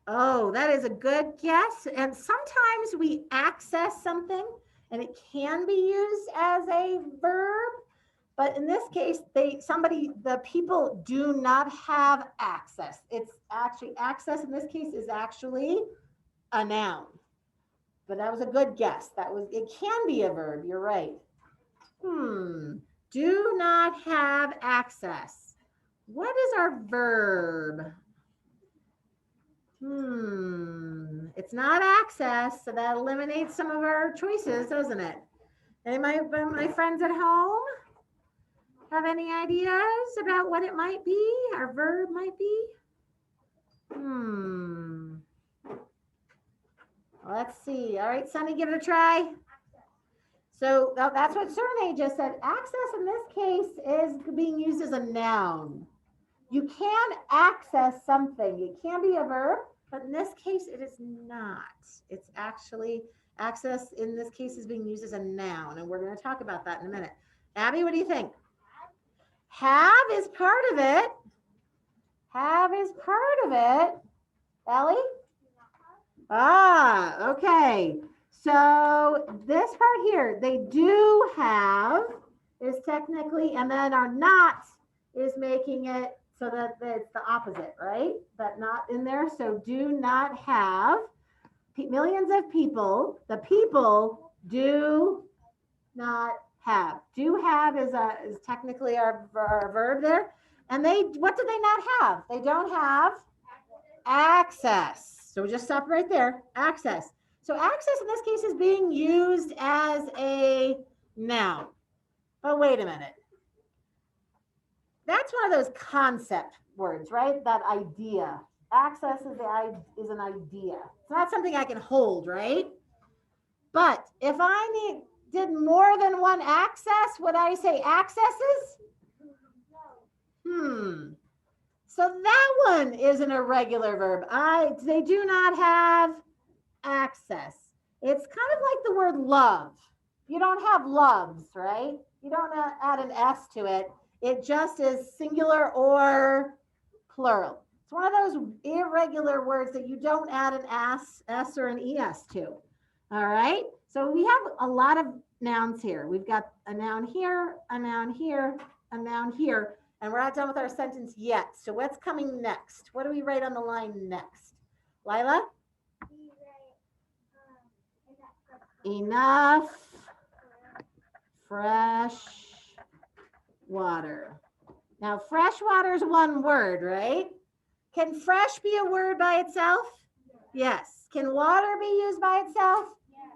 Oh, that is a good guess. And sometimes we access something and it can be used as a verb. But in this case, the people do not have access. It's actually access in this case is actually a noun. But that was a good guess. It can be a verb. You're right. Do not have access. What is our verb? It's not access, so that eliminates some of our choices, doesn't it? Any of my friends at home have any ideas about what it might be? Our verb might be? Let's see. All right, Sunny, give it a try. So that's what Serne just said. Access in this case is being used as a noun. You can access something. It can be a verb, but in this case, it is not. It's actually, access in this case is being used as a noun, and we're going to talk about that in a minute. Abby, what do you think? Have is part of it. Have is part of it. Ellie? Okay. So this part here, they do have is technically, and then our not is making it so that it's the opposite, right? That not in there. So do not have. Millions of people. The people do not have. Do have is technically our verb there. And what do they not have? They don't have access. So we just stop right there. Access. So access in this case is being used as a noun. But wait a minute. That's one of those concept words, right? That idea. Access is an idea. It's not something I can hold, right? But if I did more than one access, would I say accesses? So that one is an irregular verb. They do not have access. It's kind of like the word love. You don't have loves, right? You don't add an S to it. It just is singular or plural. It's one of those irregular words that you don't add an S or an ES to. All right. So we have a lot of nouns here. We've got a noun here, a noun here, a noun here, and we're not done with our sentence yet. So what's coming next? What do we write on the line next? Lila? Enough fresh water. Now, fresh water is one word, right? Can fresh be a word by itself? Yes. Can water be used by itself?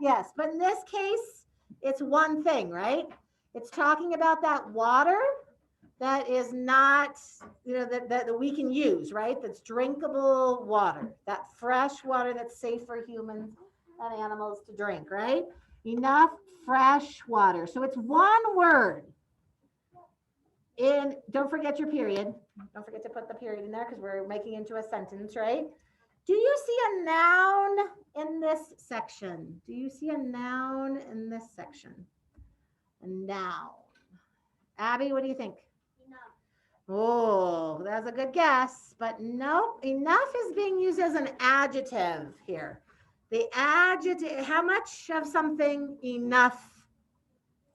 Yes. But in this case, it's one thing, right? It's talking about that water that is not, that we can use, right? That's drinkable water, that fresh water that's safe for humans and animals to drink, right? Enough fresh water. So it's one word. Don't forget your period. Don't forget to put the period in there because we're making into a sentence, right? Do you see a noun in this section? Do you see a noun in this section? A noun. Abby, what do you think? Enough. Oh, that's a good guess, but nope. Enough is being used as an adjective here. The adjective, how much of something? Enough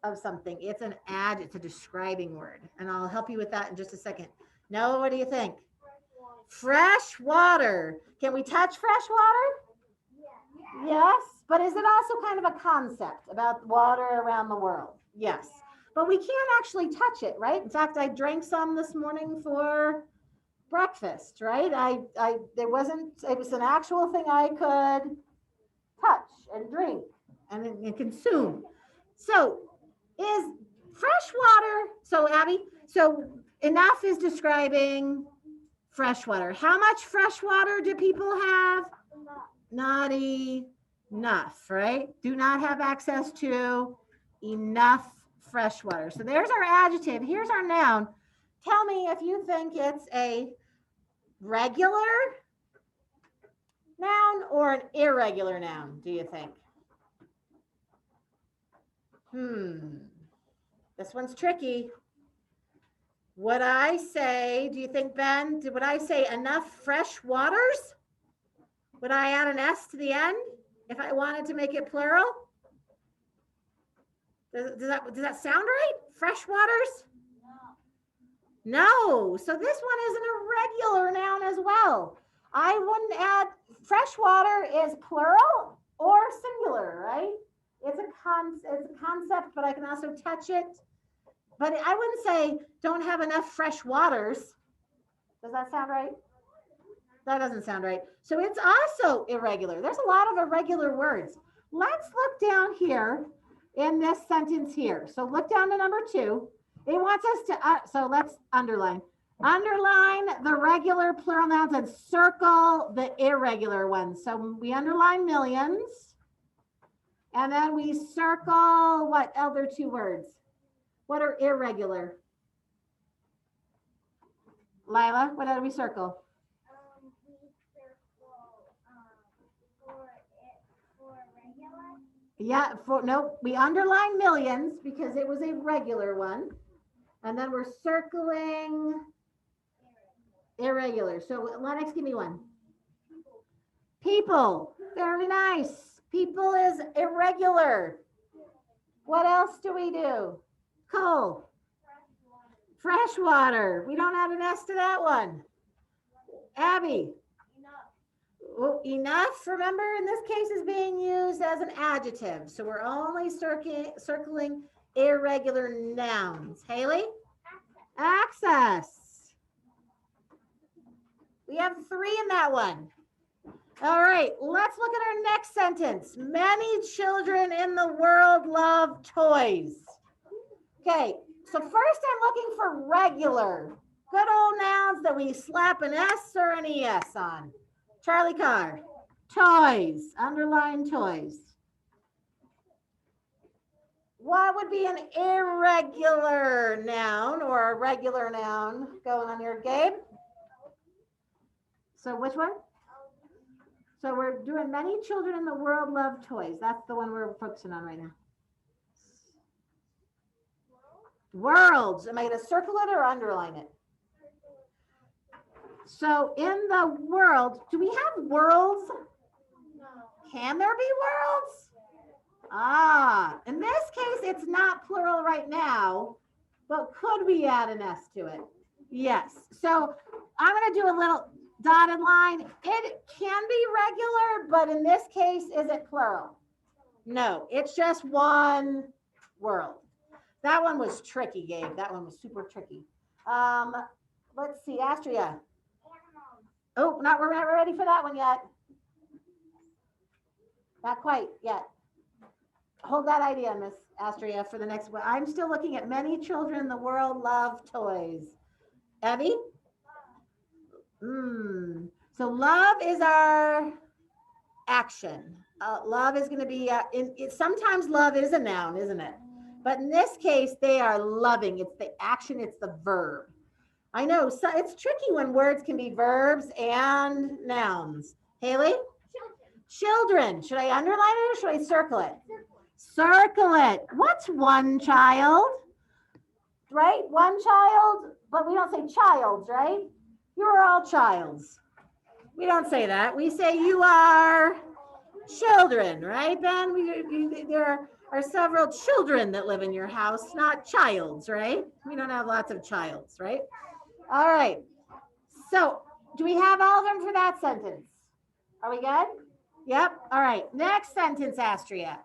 of something. It's an adjective, it's a describing word. And I'll help you with that in just a second. Noah, what do you think? Fresh water. Can we touch fresh water? Yes. But is it also kind of a concept about water around the world? Yes. But we can't actually touch it, right? In fact, I drank some this morning for breakfast, right? It was an actual thing I could touch and drink and consume. So is fresh water, so Abby, so enough is describing fresh water. How much fresh water do people have? Not enough, right? Do not have access to enough fresh water. So there's our adjective. Here's our noun. Tell me if you think it's a regular noun or an irregular noun, do you think? This one's tricky. Would I say, do you think, Ben, would I say enough fresh waters? Would I add an S to the end if I wanted to make it plural? Does that sound right? Fresh waters? No. So this one is an irregular noun as well. I wouldn't add, fresh water is plural or singular, right? It's a concept, but I can also touch it. But I wouldn't say don't have enough fresh waters. Does that sound right? That doesn't sound right. So it's also irregular. There's a lot of irregular words. Let's look down here in this sentence here. So look down to number 2. It wants us to, so let's underline. Underline the regular plural nouns and circle the irregular ones. So we underline millions. And then we circle what other 2 words? What are irregular? Lila, what did we circle? We circle for regular. Yeah, we underline millions because it was a regular one. And then we're circling irregular. So Lennox, give me one. People. Very nice. People is irregular. What else do we do? Cole. Fresh water. We don't add an S to that one. Abby. Well, enough, remember, in this case is being used as an adjective. So we're only circling irregular nouns. Haley? Access. We have 3 in that one. All right, let's look at our next sentence. Many children in the world love toys. Okay, so first I'm looking for regular. Good old nouns that we slap an S or an ES on. Charlie Carr. Toys. Underline toys. What would be an irregular noun or a regular noun going on here, Gabe? So which one? So we're doing many children in the world love toys. That's the one we're focusing on right now. Worlds. Am I going to circle it or underline it? So in the world, do we have worlds? No. Can there be worlds? Ah, in this case, it's not plural right now, but could we add an S to it? Yes. So I'm going to do a little dotted line. It can be regular, but in this case, is it plural? No, it's just one world. That one was tricky, Gabe. That one was super tricky. Let's see, Astria. Oh, we're not ready for that one yet. Not quite yet. Hold that idea, Miss Astria, for the next one. I'm still looking at many children in the world love toys. Evie? So love is our action. Love is going to be, sometimes love is a noun, isn't it? But in this case, they are loving. It's the action, it's the verb. I know, so it's tricky when words can be verbs and nouns. Haley? Children. Should I underline it or should I circle it? Circle it. What's one child? Right? One child, but we don't say childs, right? You are all childs. We don't say that. We say you are children, right, Ben? There are several children that live in your house, not childs, right? We don't have lots of childs, right? All right. So do we have all of them for that sentence? Are we good? Yep. All right. Next sentence, Astria.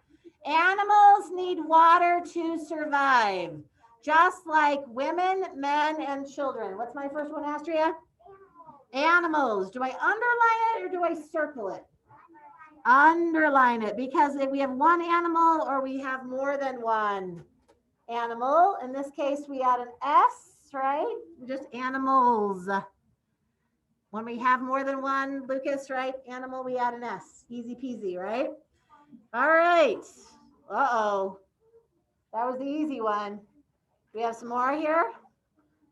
Animals need water to survive, just like women, men, and children. What's my first one, Astria? Animals. Do I underline it or do I circle it? Underline it, because if we have one animal or we have more than one animal, in this case, we add an S, right? Just animals. When we have more than one, Lucas, right? Animal, we add an S. Easy peasy, right? All right. Uh-oh. That was the easy one. We have some more here.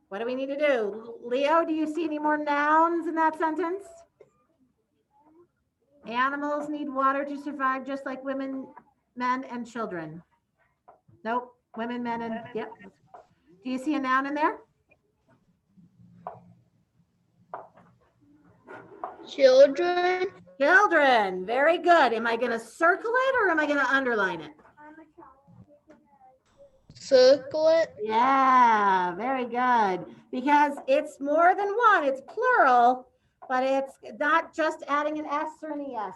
What do we need to do? Leo, do you see any more nouns in that sentence? Animals need water to survive, just like women, men, and children. Nope. Women, men, and yep. Do you see a noun in there? Children. Children. Very good. Am I going to circle it or am I going to underline it? Circle it. Yeah, very good. Because it's more than one. It's plural, but it's not just adding an S or an ES.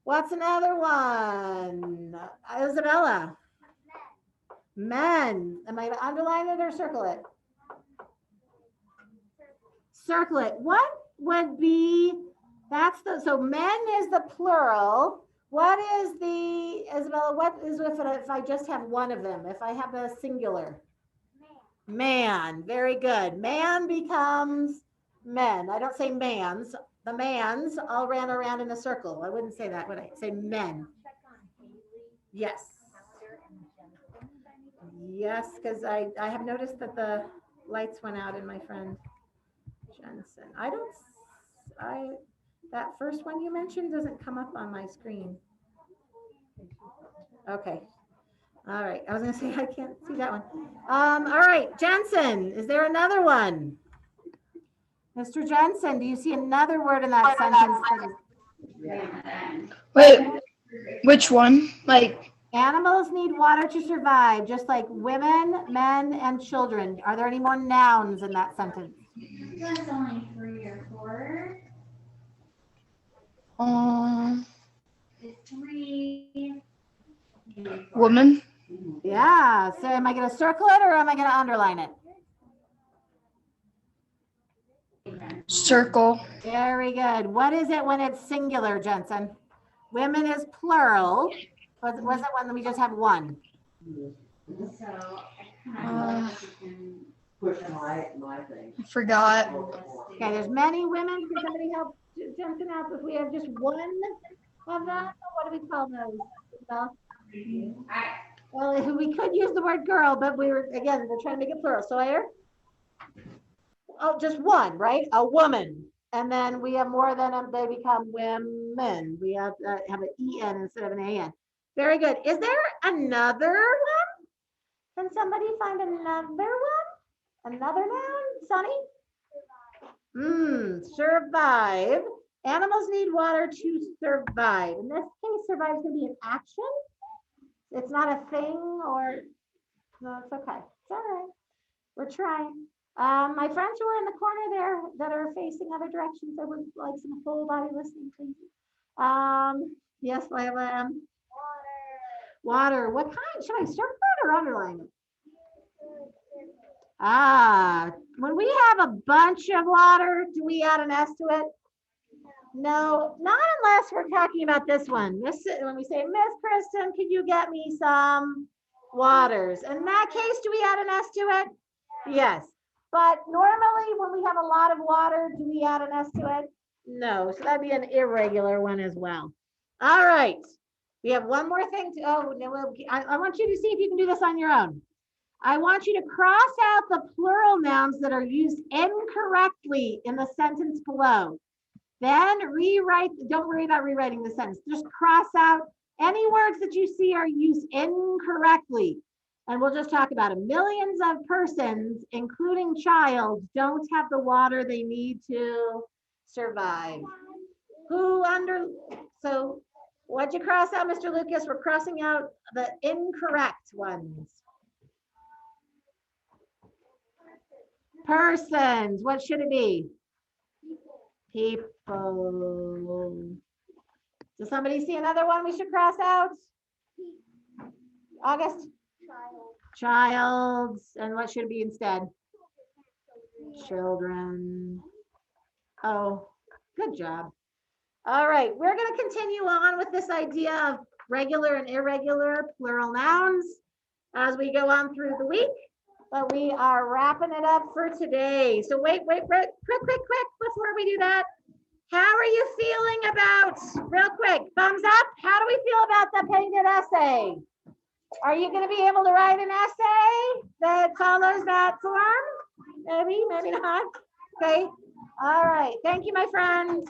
What's another one? Isabella. Men. Am I going to underline it or circle it? Circle it. What would be, so men is the plural. What is the, Isabella, what is if I just have one of them? If I have a singular? Man. Very good. Man becomes men. I don't say mans. The mans all ran around in a circle. I wouldn't say that, would I? Say men. Yes. Yes, because I have noticed that the lights went out in my friend Jensen. That first one you mentioned doesn't come up on my screen. Okay. All right. I was going to say, I can't see that one. All right. Jensen, is there another one? Mr. Jensen, do you see another word in that sentence? Wait, which one? Like, animals need water to survive, just like women, men, and children. Are there any more nouns in that sentence? That's only 3 or 4. 3. Woman. Yeah. So am I going to circle it or am I going to underline it? Circle. Very good. What is it when it's singular, Jensen? Women is plural. Was it when we just have one? So I kind of I forgot. Okay, there's many women. Can somebody help jumping up if we have just one of them? What do we call those? Well, we could use the word girl, but we're trying to make it plural. So Ayer? Oh, just one, right? A woman. And then we have more than them, they become women. We have an EN instead of an AN. Very good. Is there another one? Can somebody find another one? Another noun? Sunny? Survive. Animals need water to survive. In this case, survive is going to be an action. It's not a thing or, no, it's okay. It's all right. We're trying. My friends who are in the corner there that are facing other directions, I would like some full body listening, please. Yes, Layla. Water. What kind? Should I circle it or underline it? When we have a bunch of water, do we add an S to it? No, not unless we're talking about this one. When we say, Miss Kristen, could you get me some waters? In that case, do we add an S to it? Yes. But normally when we have a lot of water, do we add an S to it? No. So that'd be an irregular one as well. All right. We have one more thing to, I want you to see if you can do this on your own. I want you to cross out the plural nouns that are used incorrectly in the sentence below. Then rewrite, don't worry about rewriting the sentence. Just cross out any words that you see are used incorrectly. And we'll just talk about it. Millions of persons, including child, don't have the water they need to survive. So what'd you cross out, Mr. Lucas? We're crossing out the incorrect ones. Persons, what should it be? People. Does somebody see another one we should cross out? August? Childs. And what should it be instead? Children. Oh, good job. All right, we're going to continue on with this idea of regular and irregular plural nouns as we go on through the week. But we are wrapping it up for today. So wait, quick, before we do that. How are you feeling about, real quick, thumbs up? How do we feel about the painted essay? Are you going to be able to write an essay that follows that form? Maybe, maybe not. Okay. All right. Thank you, my friends.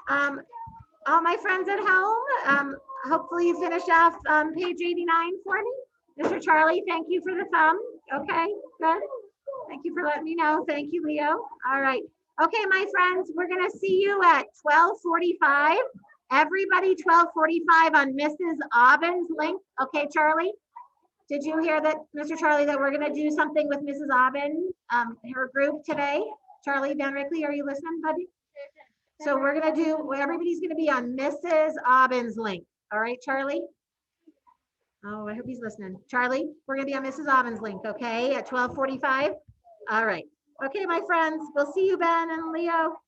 All my friends at home, hopefully you finish off page 89 for me. Mr. Charlie, thank you for the thumb. Okay, good. Thank you for letting me know. Thank you, Leo. All right. Okay, my friends, we're going to see you at 12:45. Everybody 12:45 on Mrs. Aubin's link. Okay, Charlie, did you hear that, Mr. Charlie, that we're going to do something with Mrs. Aubin, her group today? Charlie Van Rickley, are you listening, buddy? So we're going to do, everybody's going to be on Mrs. Aubin's link. All right, Charlie? Oh, I hope he's listening. Charlie, we're going to be on Mrs. Aubin's link, okay, at 12:45? All right. Okay, my friends, we'll see you, Ben and Leo.